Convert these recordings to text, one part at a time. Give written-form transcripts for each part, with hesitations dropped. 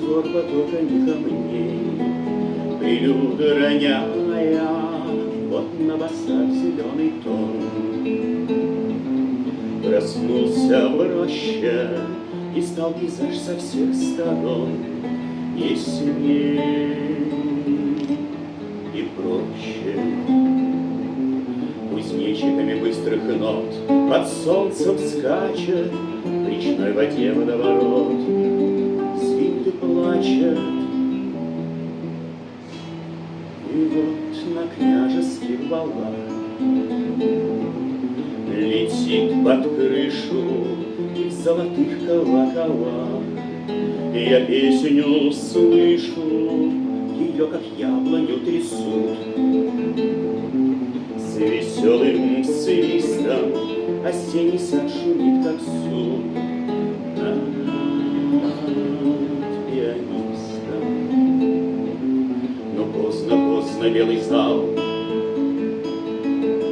двор потоками камней, прелюды роняя вот на босах зеленый тон. Проснулся в роще и стал пейзаж со всех сторон ясней и проще. Кузнечиками быстрых нот под солнцем скачет в речной воде водоворот, звенит и плачет. И вот на княжеских балах летит под крышу и в золотых колоколах я песню слышу, ее как яблоню трясут. С веселым свистом осенний сад шумит, как суд над пианистом. Но поздно белый зал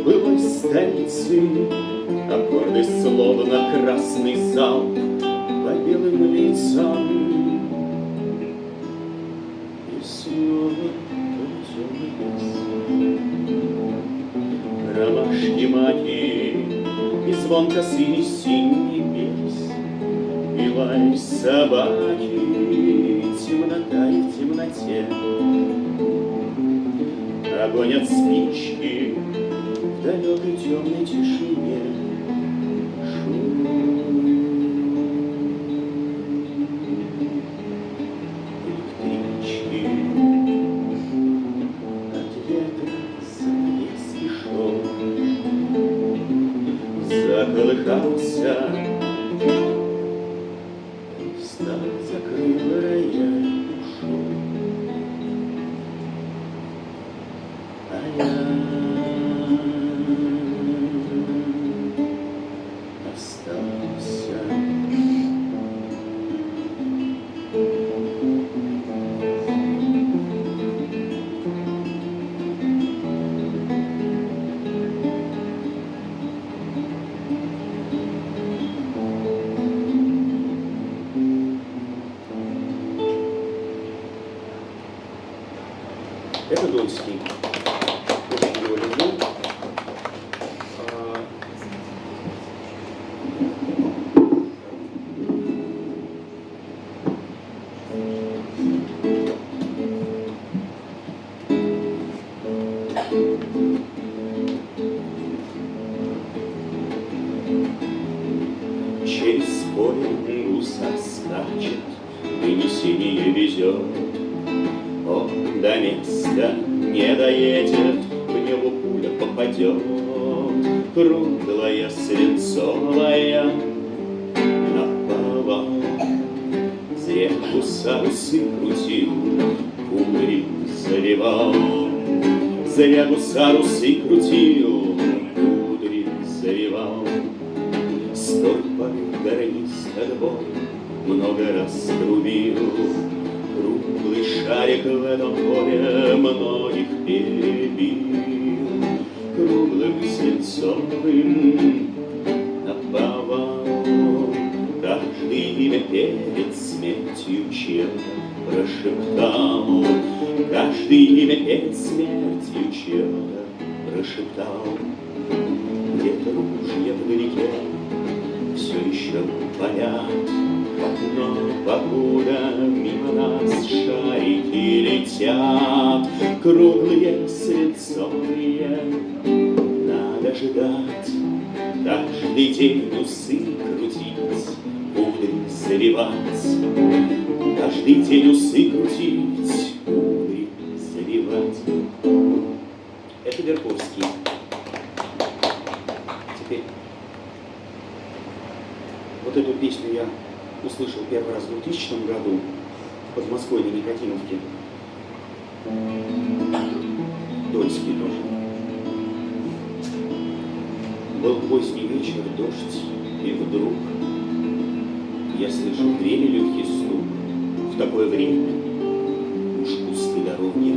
былой столицы, аккорды словно красный зал по белым лицам. И снова темный лес, ромашки маки и звон косы синий небес, и лай собаки, темнота и в темноте. Огонь от спички в далекой темной тишине. Шум электрички, от ветра занавески шел, заколыхался, стал, закрыл рояль, ушел. А я остался. Это Донский. Очень его люблю. Через поле гусак скачет, вынесение везет. Он до места не доедет, в него пуля попадет. Круглая, свинцовая, наповал. Зря гусар усы крутил, кудри завивал. Зря гусар усы крутил, кудри завивал. Столпа гарнист отбой много раз трубил. Круглый шарик в этом поле многих перебил. Круглым свинцовым наповал. Каждый имя перед смертью чье-то прошептал. Каждый имя перед смертью чье-то прошептал. Где-то ружья вдалеке все еще парят, но покуда мимо нас шарики летят, круглые, свинцовые, надо ждать. Каждый день усы крутить, кудри завивать. Каждый день усы крутить, кудри завивать. Это Верковский. Теперь вот эту песню я услышал первый раз в 2000 году под Москвой на Никотиновке. Донский тоже. Был поздний вечер, дождь, и вдруг я слышу в двери легкий стук. В такое время уж пусты дороги,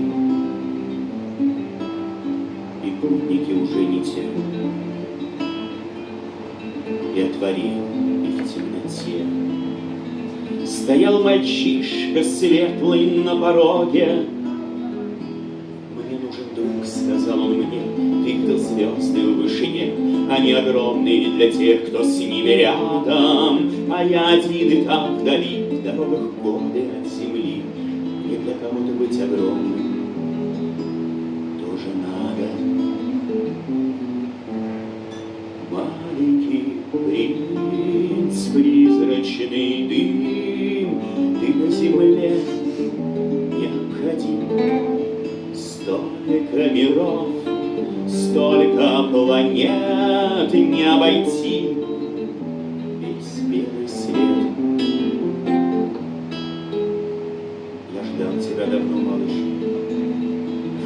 и путники уже не те. И отворил, и в темноте Стоял мальчишка светлый на пороге. «Мне нужен друг», — сказал он мне, — «ты видел звезды в вышине? Они огромные для тех, кто с ними рядом, а я один и там вдали, в дорогах годы от земли. Мне для кого-то быть огромным тоже надо». Маленький принц, призрачный дым, ты на земле необходим. Столько миров, столько планет не обойти весь белый свет. Я ждал тебя давно, малыш.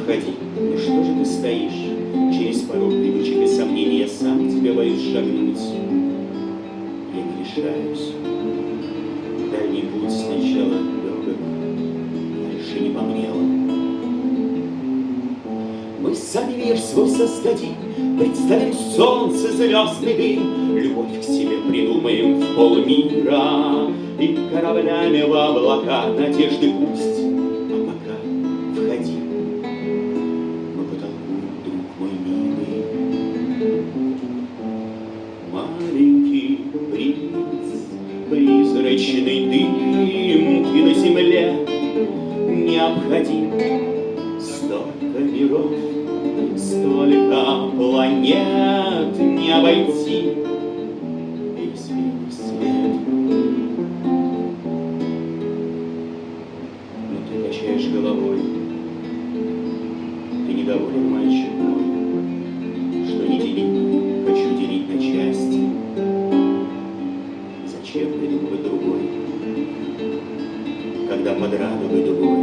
Входи, ну что же ты стоишь? Через порог привычек и сомнений я сам тебя боюсь шагнуть. Я не решаюсь. Дальний путь сначала легок, дальше не по мне он. Мы сами мир свой создадим, представим солнце, звездный дым, любовь к себе придумаем в полмира и кораблями в облака надежды пусть. А пока входи, мы потолкуем, друг мой милый. Маленький принц, призрачный дым, ты на земле необходим. Столько миров, столько планет не обойти весь белый свет. Но ты качаешь головой. Ты недоволен, мальчик мой, что не делить, хочу делить на части. Зачем придумывать другой, когда под радугой другой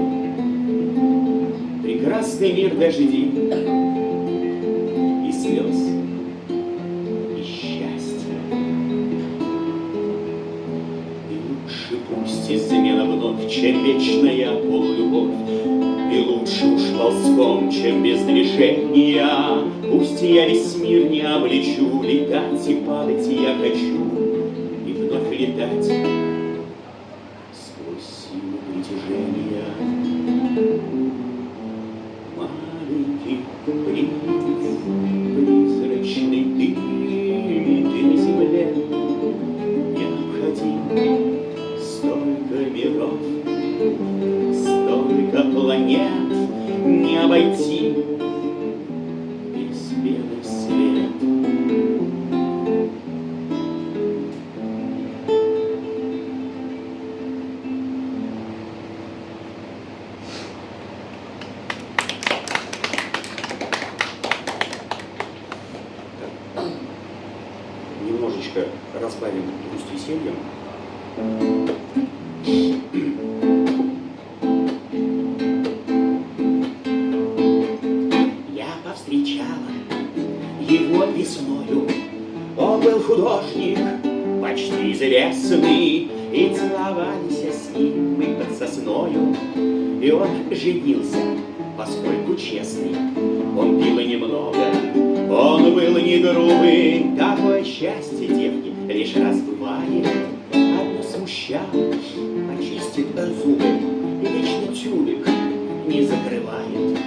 прекрасный мир дождей и слез, и счастья. И лучше пусть измена вновь, чем вечная полулюбовь, и лучше уж ползком, чем без движения. Пусть я весь мир не облечу, летать и падать я хочу, и вновь летать сквозь силу притяжения. Маленький принц, призрачный дым, ты на земле необходим. Столько миров, столько планет не обойти весь белый свет. Немножечко разбавим грусть весельем. Я повстречала его весною. Он был художник, почти известный, и целовались с ним мы под сосною. И он женился, поскольку честный. Он пил немного, он был не грубый. Такое счастье девки лишь раз бывает. Одно смущало, почистит зубы, и вечно тюбик не закрывает.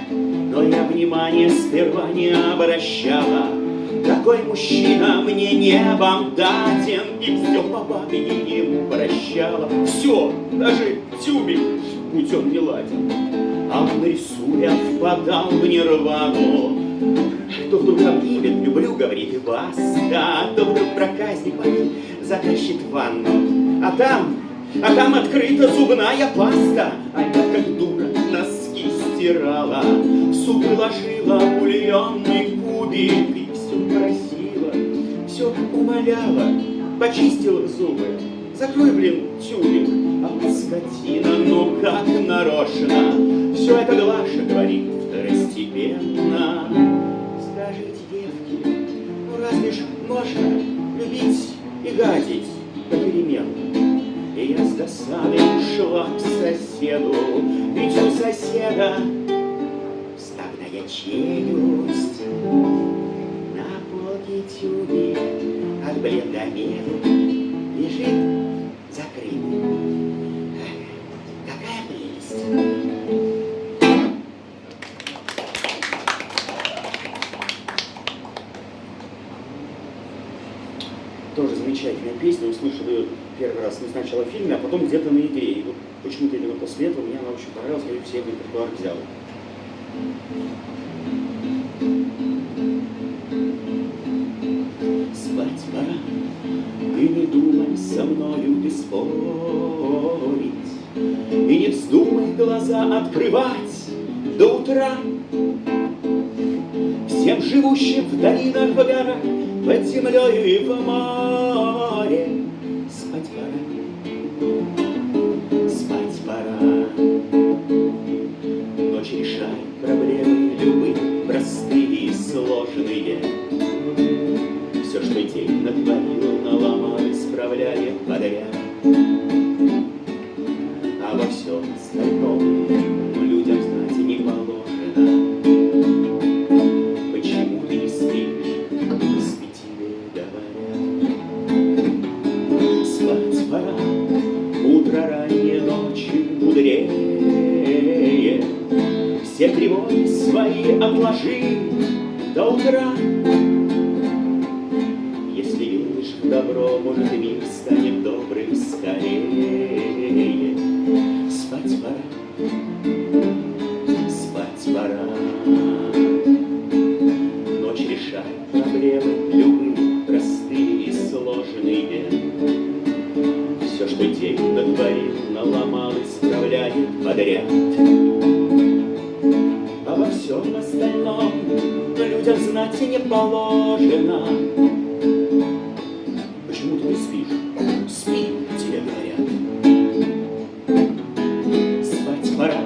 Но я внимания сперва не обращала. Такой мужчина мне небом даден, и все по бабине ему прощала. Все, даже тюбик, будь он не ладен. А он, рисуя, впадал в нирвану. То вдруг обнимет, люблю, говорит, и баста. То вдруг проказник затащит в ванну. А там открыта зубная паста. А я, как дура, носки стирала, супы ложила, бульонный кубик, и все просила, все умоляла, почистила зубы. Закрой, блин, тюбик. А вот скотина, ну как нарочно, все это Глаша говорит второстепенно. Скажите, девки, ну разве ж можно любить и гадить попеременно? И я с досадой ушла к соседу, ведь у соседа вставная челюсть. На полке тюбик от бледомеру лежит закрытый. замечательная песня, услышал ее первый раз не сначала в фильме, а потом где-то на игре. И вот почему-то именно после этого мне она очень понравилась, я ее все в репертуар взял. Спать пора, и не думай со мною ты спорить, и не вздумай глаза открывать до утра. Всем живущим в долинах, в горах, под землею и в море спать пора, спать пора. Ночь решай проблемы любые, простые и сложные. Все, что день натворил, наломал, исправляет подряд. А во всем остальном людям знать не положено. Почему ты не спишь, спи тебе говорят. Спать пора, утро раннее, ночью мудрее. Все тревоги свои отложи до утра. Если веришь в добро, может, мир станет добрым скорее. Спать пора, спать пора. Ночь решает проблемы любые, простые и сложные. Все, что день натворил, наломал, исправляет подряд. А во всем остальном людям знать и не положено. Почему ты не спишь? Спи, тебе говорят. Спать пора,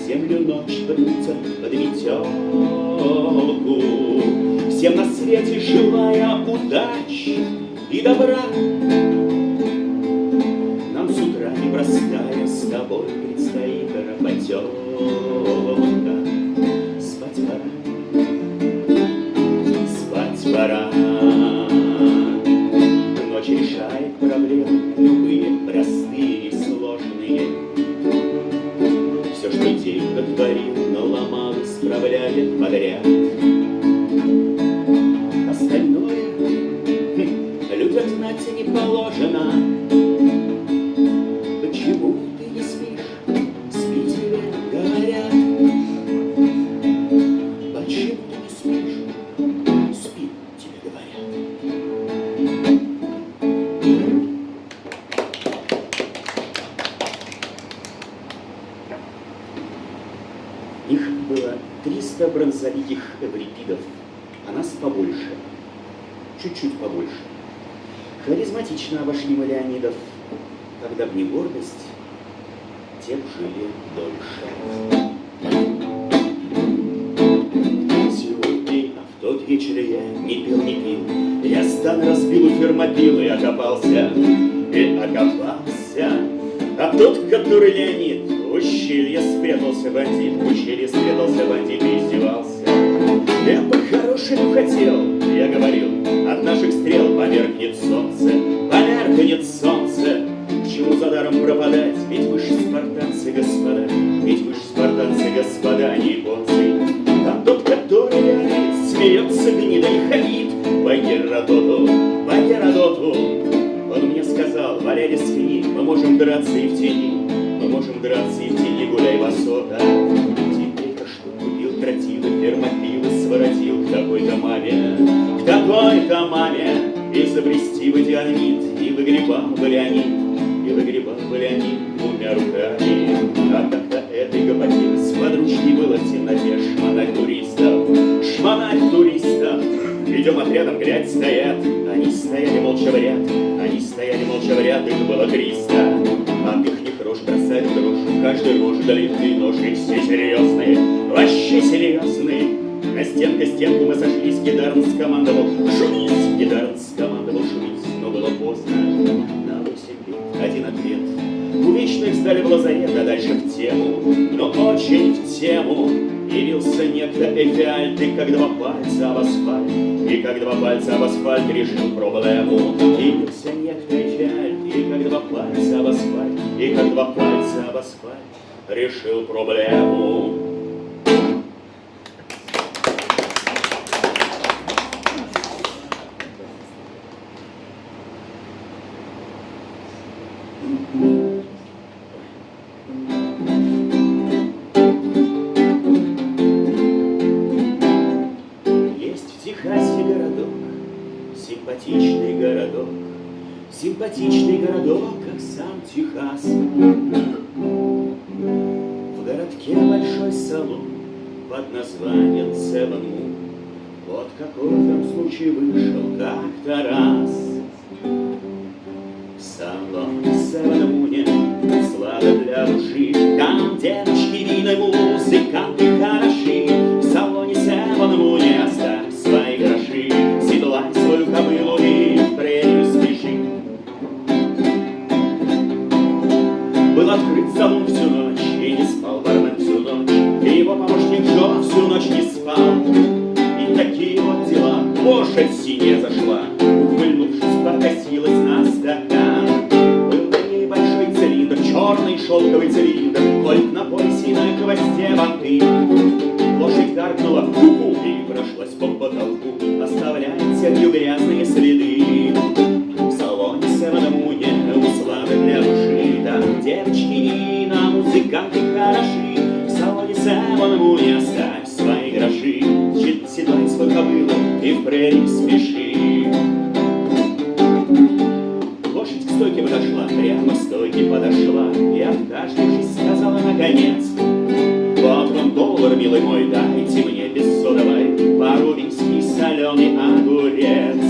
землю ночь подметет под метелку. Всем на свете желая удач и добра. Нам с утра непростая с тобой предстоит работенка. Спать пора, спать пора. Ночь решает проблемы любые, простые и сложные. Все, что день натворил, наломал, исправляет подряд. Остальное людям знать и не положено. Почему ты не спишь? Спи, тебе говорят. Почему ты не спишь? Спи, тебе говорят. Их было 300 бронзовитих эврипидов, а нас побольше, чуть-чуть побольше. Харизматично обошли мы Леонидов, когда б не гордость, те б жили дольше. Сегодня, а в тот вечер я не пил, я стан разбил у фермопил и окопался. А тот, который Леонид, в ущелье спрятался бандит, в ущелье спрятался бандит и издевался. Я по-хорошему хотел, я говорил, от наших стрел померкнет солнце, померкнет солнце. К чему за даром пропадать, ведь вы ж спартанцы, господа, ведь вы ж спартанцы, господа, не японцы. А тот, который Леонид, смеется гнида и хамит по Геродоту, по Геродоту. Он мне сказал, валяй, рискни, мы можем драться и в тени, мы можем драться и в тени, гуляй высота. Теперь-то что купил тротилы, фермопилы, своротил к такой-то маме, изобрести бы динамит, и выгребал бы Леонид, двумя руками. А как-то этой гопоте сподручней было в темноте шмонать туристов. Идем отрядом, глядь, стоят, они стояли молча в ряд, их было 300. От их них рожь бросали в дрожь, в каждой роже длинный нож, и все серьезные, вообще серьезные. На стенку мы сошлись, Гедарн скомандовал шумить, но было поздно. На 8 лет один ответ. Увечно их сдали в лазарет, а дальше в тему, но очень в тему. Явился некто Эфиальт, и как два пальца об асфальт, решил проблему. Явился некто Эфиальт, и как два пальца об асфальт, решил проблему. Симпатичный городок, как сам Техас. В городке большой салон под названием Seven Moon. Вот какой там случай вышел как-то раз. В салоне Seven Moon слава для души. Там девочки, вина, музыканты хороши. В салоне Seven Moon оставь свои гроши. Седлай свою кобылу и в прерию спеши. Был открыт салон всю ночь, и не спал бармен всю ночь, и его помощник Джо всю ночь не спал. И такие вот дела, лошадь синяя зашла, ухмыльнувшись, покосилась на стакан. Был на ней большой цилиндр, черный шелковый цилиндр, кольт на поясе, на хвосте банты. Лошадь гаркнула ку-ку и прошлась по потолку, оставляя цепью грязные следы. В салоне Seven Moon услада для души. Там девочки, вина, музыканты хороши. В салоне Seven Moon оставь свои гроши. Седлай свою кобылу и в прерии спеши. Лошадь к стойке подошла, прямо к стойке подошла, и, откашлившись, сказала наконец: вот вам доллар, милый мой, дайте мне без содовой пару виски, соленый огурец.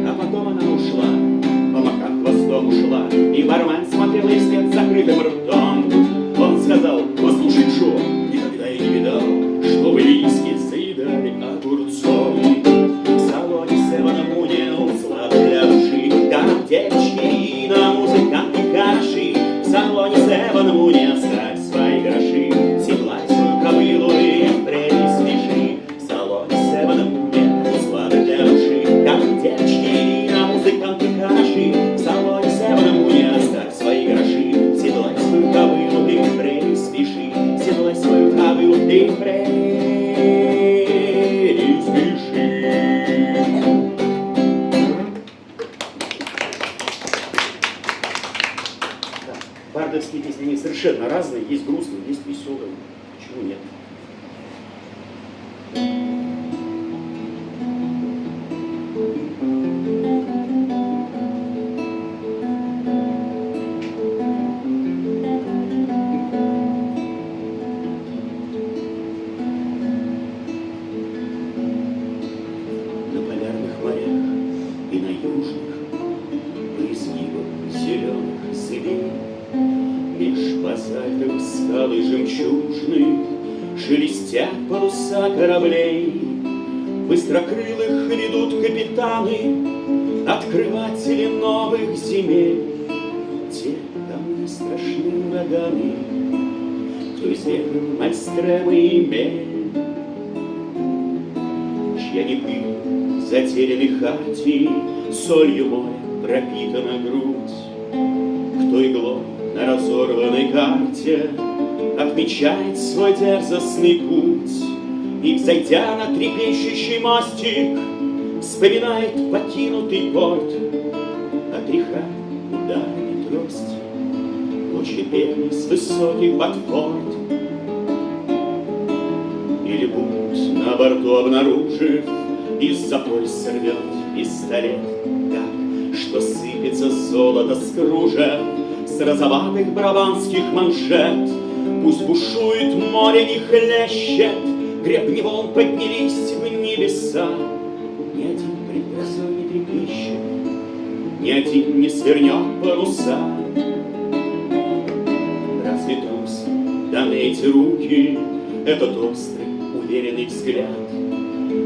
А потом она ушла, помахав хвостом ушла, и бармен смотрел ей вслед с закрытым ртом. Он сказал: послушай, Джо, никогда я не видал, что вы виски заедали огурцом. В салоне Seven Moon слава для души. Там девочки, вина, музыканты хороши. В салоне Seven Moon оставь свои гроши. Седлай свою кобылу и в прерии спеши. В салоне Seven Moon слава для души. Там девочки, вина, музыканты хороши. В салоне Seven Moon оставь свои гроши. Седлай свою кобылу и в прерии спеши. Седлай свою кобылу и в прерии спеши. Бардовские песни, они совершенно разные. Есть грустные, есть веселые. Почему нет? На полярных морях и на южных, по изгибам зеленых зыбей, меж базальтовых скал и жемчужных шелестят паруса кораблей. Быстрокрылых ведут капитаны, открыватели новых земель. Те, кому не страшны ураганы, кто изведал мальстремы и мель, чья не пыль затерянной хартии солью моря пропитана грудь, кто иглой на разорванной карте отмечает свой дерзостный путь и, взойдя на трепещущий мостик, вспоминает покинутый порт, отряхая ударами трость лучи пены с высоких платформ. Или будь на борту обнаружив, из-за пояса рвет пистолет так, что сыпется золото с кружев с розоватых брабанских маншет. Пусть бушует море, не хлещет, гребни волн поднялись в небеса. Ни один пред грозой не трепещет, ни один не свернет паруса. Разве трус даны эти руки, этот острый, уверенный взгляд,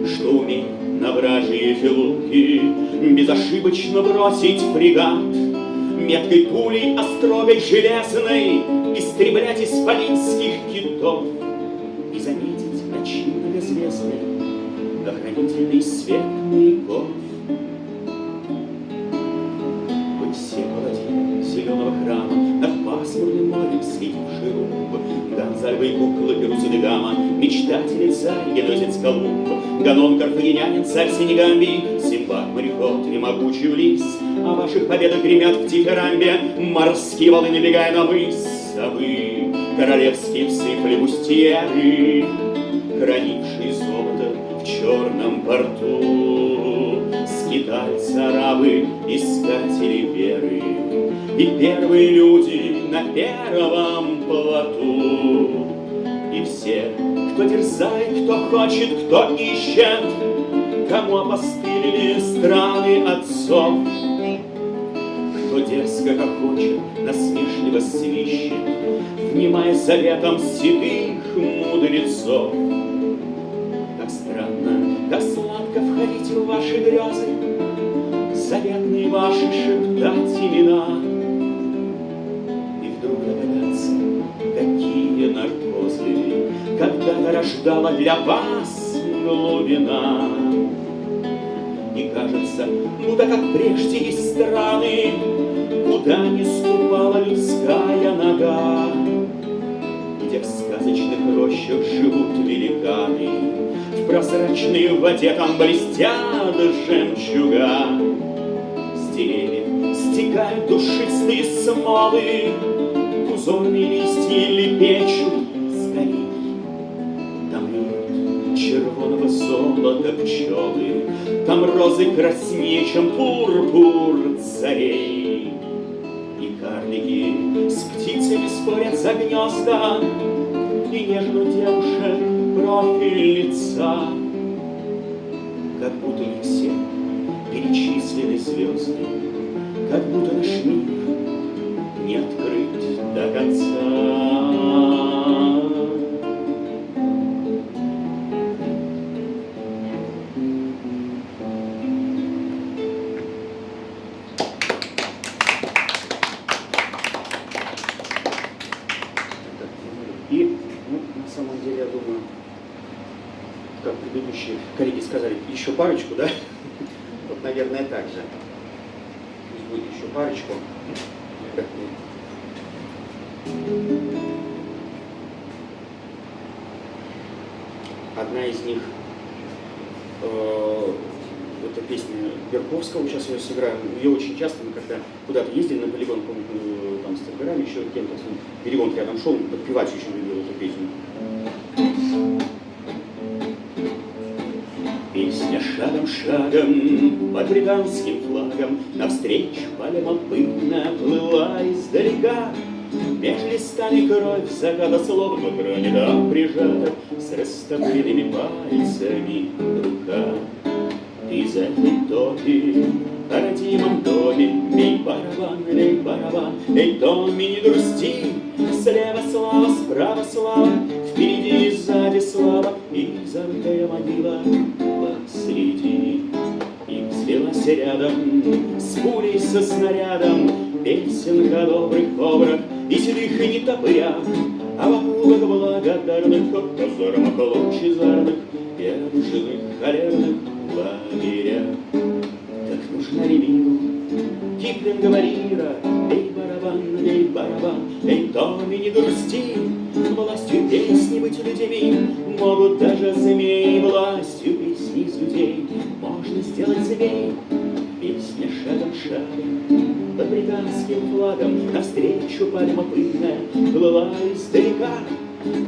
что умеет на вражьи филуки безошибочно бросить фрегат, меткой пулей острогой железной истреблять исполинских китов и заметить ночи многозвездной охранительный свет маяков. Вы все паладины зеленого храма над пасмурным морем светивший руб, Гонзальвы куклы Перусы де Гама, мечтатели царь Генезец Колумб, Ганон карфагенянин царь Сенегамбий, Симбад мореход и могучий Улисс. О ваших победах гремят в Тихорамбе морские валы, набегая на мыс. А вы, королевские псы-флебустьеры, хранившие золото в черном порту, с скитальцы, арабы, искатели веры, и первые люди на первом плоту. И все, кто дерзает, кто хочет, кто ищет, кому опостылили страны отцов, кто дерзко хохочет, насмешливо свищет, внимая советам седых мудрецов. Как странно, как сладко входить в ваши грезы, заветные ваши шептать имена, и вдруг догадаться, какие наркозы когда-то рождала для вас глубина. И кажется, ну да как прежде есть страны, куда не ступала людская нога, где в сказочных рощах живут великаны, в прозрачной воде там блестят жемчуга. С деревьев стекают душистые смолы, узорные листья лепечут с горей. Там льют червоного золота пчелы, там розы краснее, чем пурпур царей. И карлики с птицами спорят за гнезда, и нежно девушек профиль лица. Как будто не все перечислены звезды, как будто наш мир не открыт до конца. И, ну, на самом деле, я думаю, как предыдущие коллеги сказали, еще парочку, да? Вот, наверное, так же. Пусть будет еще парочку. Одна из них, это песня Берковского, сейчас ее сыграем. Ее очень часто, мы когда куда-то ездили на полигон, помню, там с Тагорами, еще кем-то, перегон рядом шел, подпевать очень любил эту песню. Песня шагом-шагом под британским флагом навстречу полемопытно плыла издалека. Меж листами кровь заката словно гранита прижата с растопыренными пальцами рука. Из этой топи о родимом доме бей барабан, эй, Томми, не грусти. Слева слава, справа слава, впереди и сзади слава, и забытая могила посреди. И взвелась рядом с пулей со снарядом песенка о добрых обрах и седых и нетопырях, а вокруг благодарных от позором лучезарных и одушевных холерных лагерях. Так нужна ли миру Киплинга лира? Эй, барабан, эй, Томми, не грусти. Властью песни быть людьми могут даже змеи. Властью песни из людей можно сделать змей. Песня шагом-шагом под британским флагом навстречу полемопытная плыла издалека.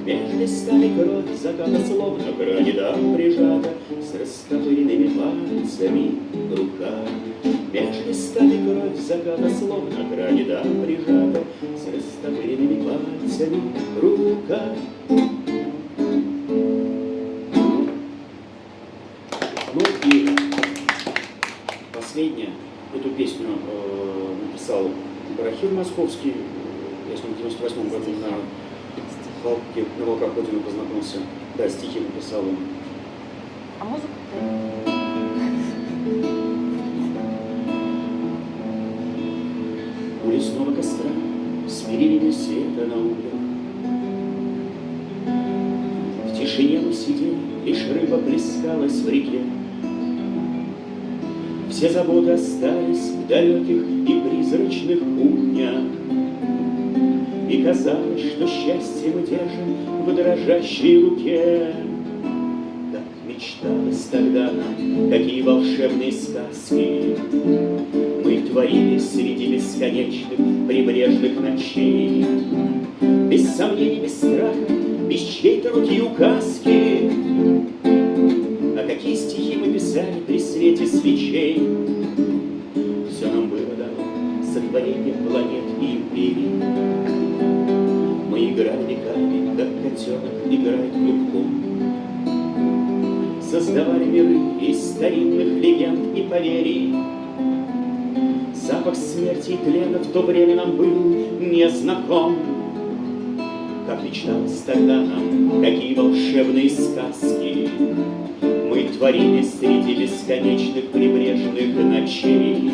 Меж листами кровь заката словно гранита прижата с растопыренными пальцами рука. Меж листами кровь заката словно гранита прижата с растопыренными пальцами рука. Ну и последнее. Эту песню написал Барахир Московский. Я с ним в 98 году на Волкоходе познакомился. Да, стихи написал он. А музыку? У лесного костра с переливами света на углях в тишине мы сидели, лишь рыба плескалась в реке. Все заботы остались в далеких и призрачных буднях, и казалось, что счастье мы держим в дрожащей руке. Так мечталось тогда нам, какие волшебные сказки мы творили среди бесконечных прибрежных ночей. Без сомнений, без страха, без чьей-то руки указки. А какие стихи мы писали при свете свечей. планет и империй. Мы играли веками, как котенок играет клубком. Создавали миры из старинных легенд и поверий. Запах смерти и тлена в то время нам был незнаком. Как мечталось тогда нам, какие волшебные сказки мы творили среди бесконечных прибрежных ночей.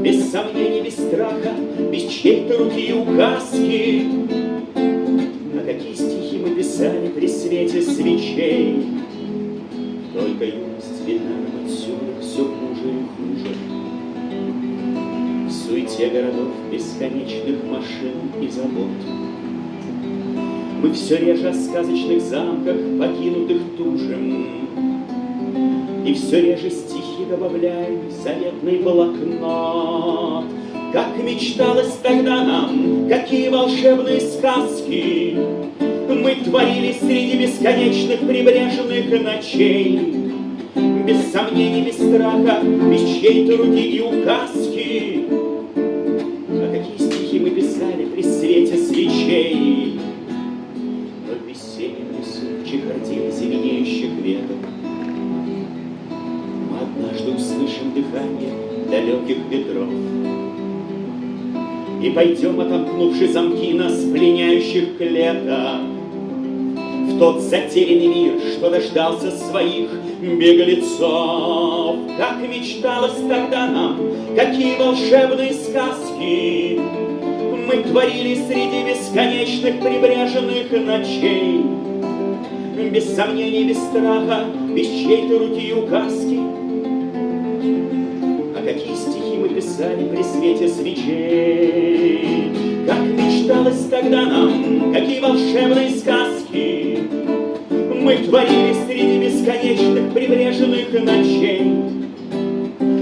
Без сомнений, без страха, без чьей-то руки и указки. А какие стихи мы писали при свете свечей. Только юность видна нам отсюда все хуже и хуже. В суете городов, бесконечных машин и забот. Мы все реже о сказочных замках, покинутых тужем. И все реже стихи добавляем в заветный блокнот. Как мечталось тогда нам, какие волшебные сказки мы творили среди бесконечных прибрежных ночей. Без сомнений, без страха, без чьей-то руки и указки. А какие стихи мы писали при свете свечей. Но в весеннем лесу чехотили зеленеющих веток. Мы однажды услышим дыхание далеких ветров и пойдем, отомкнувши замки нас пленяющих клеток, в тот затерянный мир, что дождался своих беглецов. Как мечталось тогда нам, какие волшебные сказки мы творили среди бесконечных прибрежных ночей. Без сомнений, без страха, без чьей-то руки и указки. А какие стихи мы писали при свете свечей. Как мечталось тогда нам, какие волшебные сказки мы творили среди бесконечных прибрежных ночей.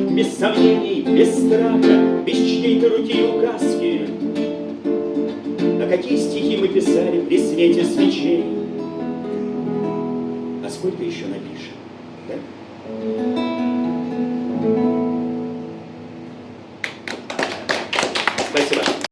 Без сомнений, без страха, без чьей-то руки и указки. А какие стихи мы писали при свете свечей. А сколько еще напишем?